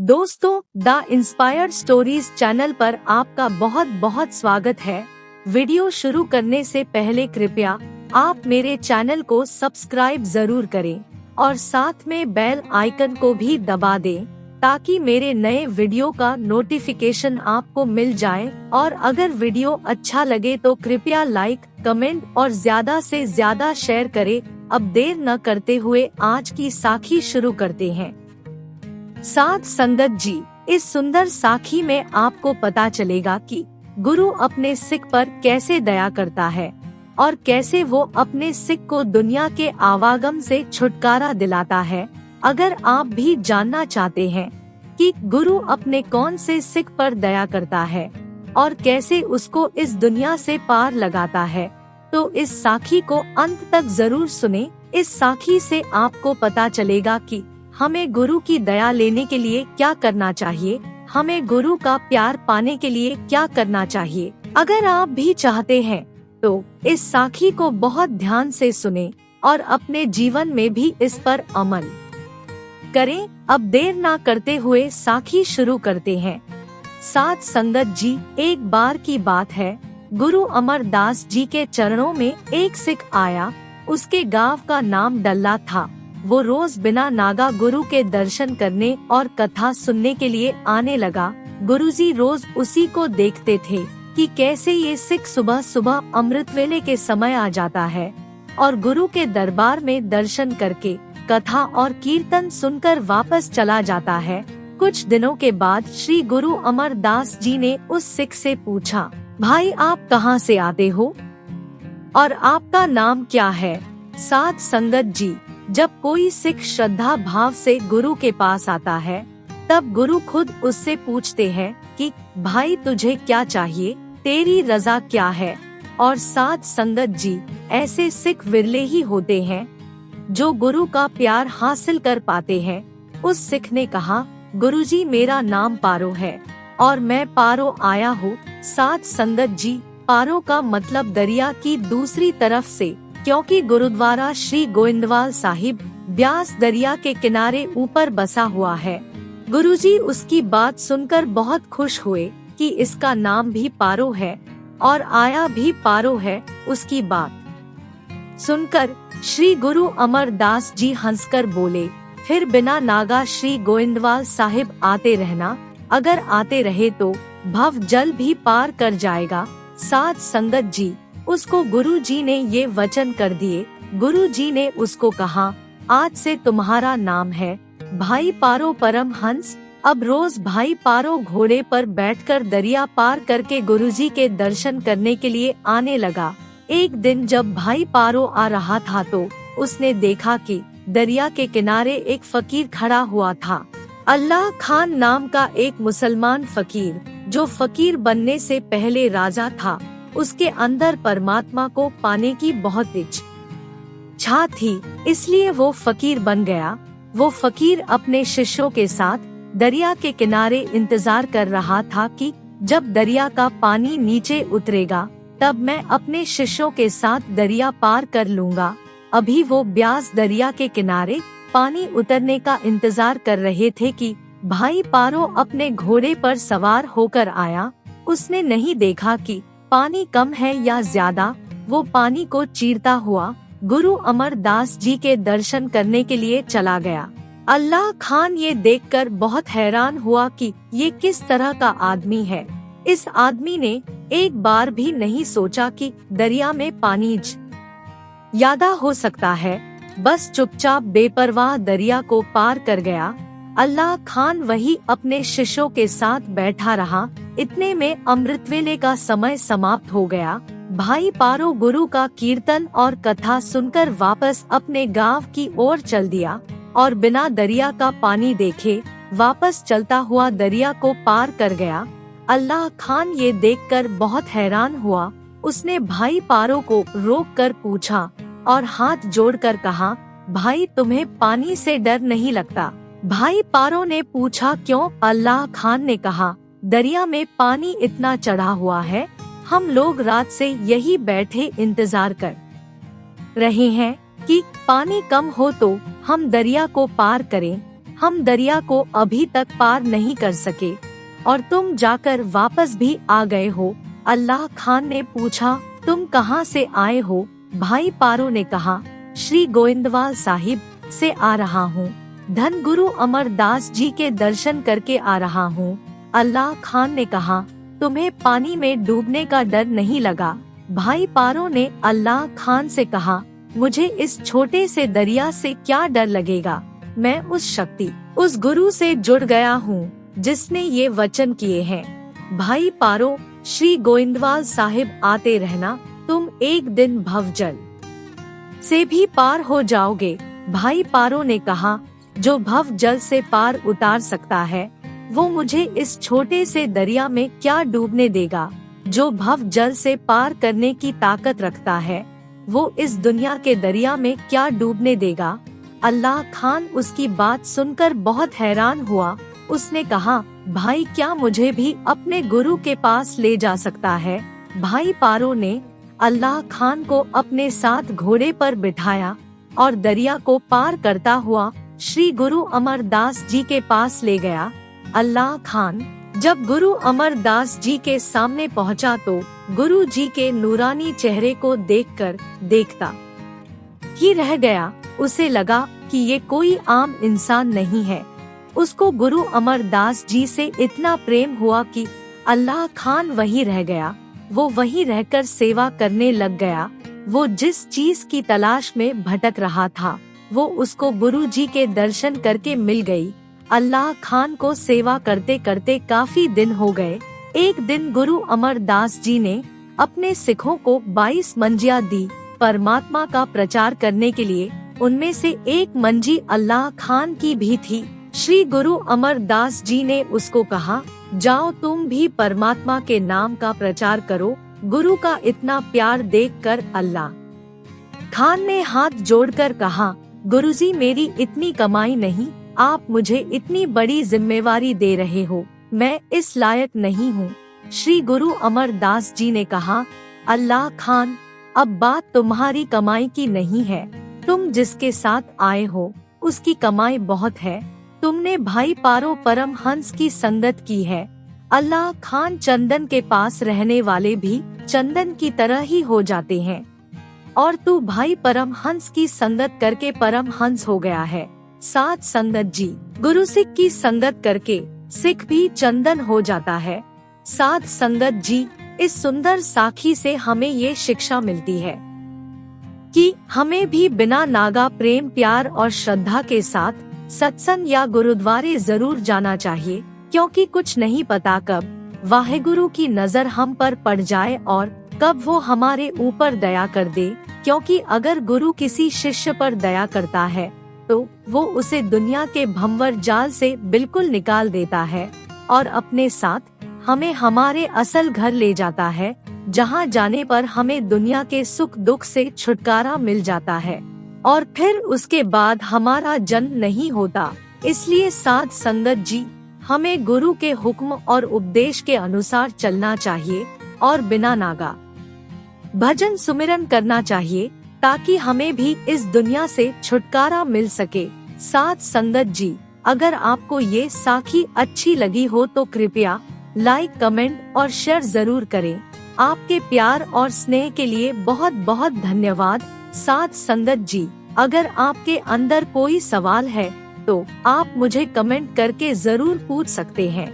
दोस्तों, the inspired stories channel पर आपका बहुत बहुत स्वागत है। वीडियो शुरू करने से पहले कृपया आप मेरे चैनल को सब्सक्राइब जरूर करें और साथ में बेल आइकन को भी दबा दें ताकि मेरे नए वीडियो का नोटिफिकेशन आपको मिल जाए। और अगर वीडियो अच्छा लगे तो कृपया लाइक, कमेंट और ज्यादा से ज्यादा शेयर करें। अब देर न करते हुए आज की साखी शुरू करते हैं। साध संगत जी, इस सुंदर साखी में आपको पता चलेगा कि गुरु अपने सिख पर कैसे दया करता है और कैसे वो अपने सिख को दुनिया के आवागम से छुटकारा दिलाता है। अगर आप भी जानना चाहते हैं कि गुरु अपने कौन से सिख पर दया करता है और कैसे उसको इस दुनिया से पार लगाता है, तो इस साखी को अंत तक जरूर सुने। इस साखी से आपको पता चलेगा कि हमें गुरु की दया लेने के लिए क्या करना चाहिए, हमें गुरु का प्यार पाने के लिए क्या करना चाहिए। अगर आप भी चाहते हैं तो इस साखी को बहुत ध्यान से सुनें और अपने जीवन में भी इस पर अमल करें। अब देर ना करते हुए साखी शुरू करते हैं। साध संगत जी, एक बार की बात है, गुरु अमरदास जी के चरणों में एक सिख आया। उसके गांव का नाम डल्ला था। वो रोज बिना नागा गुरु के दर्शन करने और कथा सुनने के लिए आने लगा। गुरुजी रोज उसी को देखते थे कि कैसे ये सिख सुबह सुबह अमृत वेले के समय आ जाता है और गुरु के दरबार में दर्शन करके कथा और कीर्तन सुनकर वापस चला जाता है। कुछ दिनों के बाद श्री गुरु अमरदास जी ने उस सिख से पूछा, भाई आप कहाँ से आते हो और आपका नाम क्या है? साध संगत जी, जब कोई सिख श्रद्धा भाव से गुरु के पास आता है तब गुरु खुद उससे पूछते हैं कि भाई तुझे क्या चाहिए, तेरी रजा क्या है। और साध संगत जी, ऐसे सिख विरले ही होते हैं जो गुरु का प्यार हासिल कर पाते हैं। उस सिख ने कहा, गुरुजी मेरा नाम पारो है और मैं पारो आया हूँ। साध संगत जी, पारो का मतलब दरिया की दूसरी तरफ से, क्योंकि गुरुद्वारा श्री गोइंदवाल साहिब ब्यास दरिया के किनारे ऊपर बसा हुआ है। गुरुजी उसकी बात सुनकर बहुत खुश हुए कि इसका नाम भी पारो है और आया भी पारो है। उसकी बात सुनकर श्री गुरु अमरदास जी हंसकर बोले, फिर बिना नागा श्री गोइंदवाल साहिब आते रहना, अगर आते रहे तो भव जल भी पार कर जाएगा। साध संगत जी, उसको गुरु जी ने ये वचन कर दिए। गुरु जी ने उसको कहा, आज से तुम्हारा नाम है भाई पारो परम हंस। अब रोज भाई पारो घोड़े पर बैठकर दरिया पार करके गुरुजी के दर्शन करने के लिए आने लगा। एक दिन जब भाई पारो आ रहा था तो उसने देखा कि दरिया के किनारे एक फकीर खड़ा हुआ था। अल्लाह खान नाम का एक मुसलमान फकीर, जो फकीर बनने से पहले राजा था। उसके अंदर परमात्मा को पाने की बहुत इच्छा थी, इसलिए वो फकीर बन गया। वो फकीर अपने शिष्यों के साथ दरिया के किनारे इंतजार कर रहा था कि जब दरिया का पानी नीचे उतरेगा तब मैं अपने शिष्यों के साथ दरिया पार कर लूंगा। अभी वो ब्यास दरिया के किनारे पानी उतरने का इंतजार कर रहे थे कि भाई पारो अपने घोड़े पर सवार होकर आया। उसने नहीं देखा कि पानी कम है या ज्यादा। वो पानी को चीरता हुआ गुरु अमरदास जी के दर्शन करने के लिए चला गया। अल्लाह खान ये देखकर बहुत हैरान हुआ कि ये किस तरह का आदमी है। इस आदमी ने एक बार भी नहीं सोचा कि दरिया में पानी ज्यादा हो सकता है, बस चुपचाप बेपरवाह दरिया को पार कर गया। अल्लाह खान वही अपने शिष्यों के साथ बैठा रहा। इतने में अमृतवेले का समय समाप्त हो गया। भाई पारो गुरु का कीर्तन और कथा सुनकर वापस अपने गांव की ओर चल दिया और बिना दरिया का पानी देखे वापस चलता हुआ दरिया को पार कर गया। अल्लाह खान ये देखकर बहुत हैरान हुआ। उसने भाई पारो को रोक कर पूछा और हाथ जोड़कर कहा, भाई तुम्हें पानी से डर नहीं लगता? भाई पारो ने पूछा, क्यों? अल्लाह खान ने कहा, दरिया में पानी इतना चढ़ा हुआ है, हम लोग रात से यही बैठे इंतजार कर रहे हैं कि पानी कम हो तो हम दरिया को पार करें। हम दरिया को अभी तक पार नहीं कर सके और तुम जाकर वापस भी आ गए हो। अल्लाह खान ने पूछा, तुम कहाँ से आए हो? भाई पारो ने कहा, श्री गोविंदवाल साहिब से आ रहा हूँ। धन गुरु अमरदास जी के दर्शन करके आ रहा हूँ। अल्लाह खान ने कहा, तुम्हें पानी में डूबने का डर नहीं लगा? भाई पारो ने अल्लाह खान से कहा, मुझे इस छोटे से दरिया से क्या डर लगेगा? मैं उस शक्ति, उस गुरु से जुड़ गया हूँ जिसने ये वचन किए हैं। भाई पारो, श्री गोविंदवाल साहिब आते रहना, तुम एक दिन भवजल से भी पार हो जाओगे। भाई पारो ने कहा, जो भव जल से पार उतार सकता है वो मुझे इस छोटे से दरिया में क्या डूबने देगा? जो भव जल से पार करने की ताकत रखता है वो इस दुनिया के दरिया में क्या डूबने देगा? अल्लाह खान उसकी बात सुनकर बहुत हैरान हुआ। उसने कहा, भाई क्या मुझे भी अपने गुरु के पास ले जा सकता है? भाई पारो ने अल्लाह खान को अपने साथ घोड़े पर बिठाया और दरिया को पार करता हुआ श्री गुरु अमरदास जी के पास ले गया। अल्लाह खान जब गुरु अमरदास जी के सामने पहुंचा तो गुरु जी के नूरानी चेहरे को देखकर देखता ही रह गया। उसे लगा कि ये कोई आम इंसान नहीं है। उसको गुरु अमरदास जी से इतना प्रेम हुआ कि अल्लाह खान वहीं रह गया। वो वहीं रहकर सेवा करने लग गया। वो जिस चीज की तलाश में भटक रहा था वो उसको गुरु जी के दर्शन करके मिल गई। अल्लाह खान को सेवा करते करते काफी दिन हो गए। एक दिन गुरु अमरदास जी ने अपने सिखों को 22 मंजियाँ दी परमात्मा का प्रचार करने के लिए। उनमें से एक मंजी अल्लाह खान की भी थी। श्री गुरु अमरदास जी ने उसको कहा, जाओ तुम भी परमात्मा के नाम का प्रचार करो। गुरु का इतना प्यार देखकर अल्लाह खान ने हाथ जोड़कर कहा, गुरुजी मेरी इतनी कमाई नहीं, आप मुझे इतनी बड़ी जिम्मेवारी दे रहे हो, मैं इस लायक नहीं हूँ। श्री गुरु अमरदास जी ने कहा, अल्लाह खान अब बात तुम्हारी कमाई की नहीं है। तुम जिसके साथ आए हो उसकी कमाई बहुत है। तुमने भाई पारो परमहंस की संगत की है। अल्लाह खान चंदन के पास रहने वाले भी चंदन की तरह ही हो जाते हैं और तू भाई परमहंस की संगत करके परमहंस हो गया है। साथ संगत जी, गुरु सिख की संगत करके सिख भी चंदन हो जाता है। साथ संगत जी, इस सुंदर साखी से हमें ये शिक्षा मिलती है कि हमें भी बिना नागा प्रेम प्यार और श्रद्धा के साथ सत्संग या गुरुद्वारे जरूर जाना चाहिए, क्योंकि कुछ नहीं पता कब वाहेगुरु की नजर हम पर पड़ जाए और कब वो हमारे ऊपर दया कर दे। क्योंकि अगर गुरु किसी शिष्य पर दया करता है तो वो उसे दुनिया के भंवर जाल से बिल्कुल निकाल देता है और अपने साथ हमें हमारे असल घर ले जाता है, जहाँ जाने पर हमें दुनिया के सुख दुख से छुटकारा मिल जाता है और फिर उसके बाद हमारा जन्म नहीं होता। इसलिए साध संगत जी, हमें गुरु के हुक्म और उपदेश के अनुसार चलना चाहिए और बिना नागा भजन सुमिरन करना चाहिए, ताकि हमें भी इस दुनिया से छुटकारा मिल सके। साध संगत जी, अगर आपको ये साखी अच्छी लगी हो तो कृपया लाइक, कमेंट और शेयर जरूर करें। आपके प्यार और स्नेह के लिए बहुत बहुत धन्यवाद। साथ संगत जी, अगर आपके अंदर कोई सवाल है तो आप मुझे कमेंट करके जरूर पूछ सकते हैं।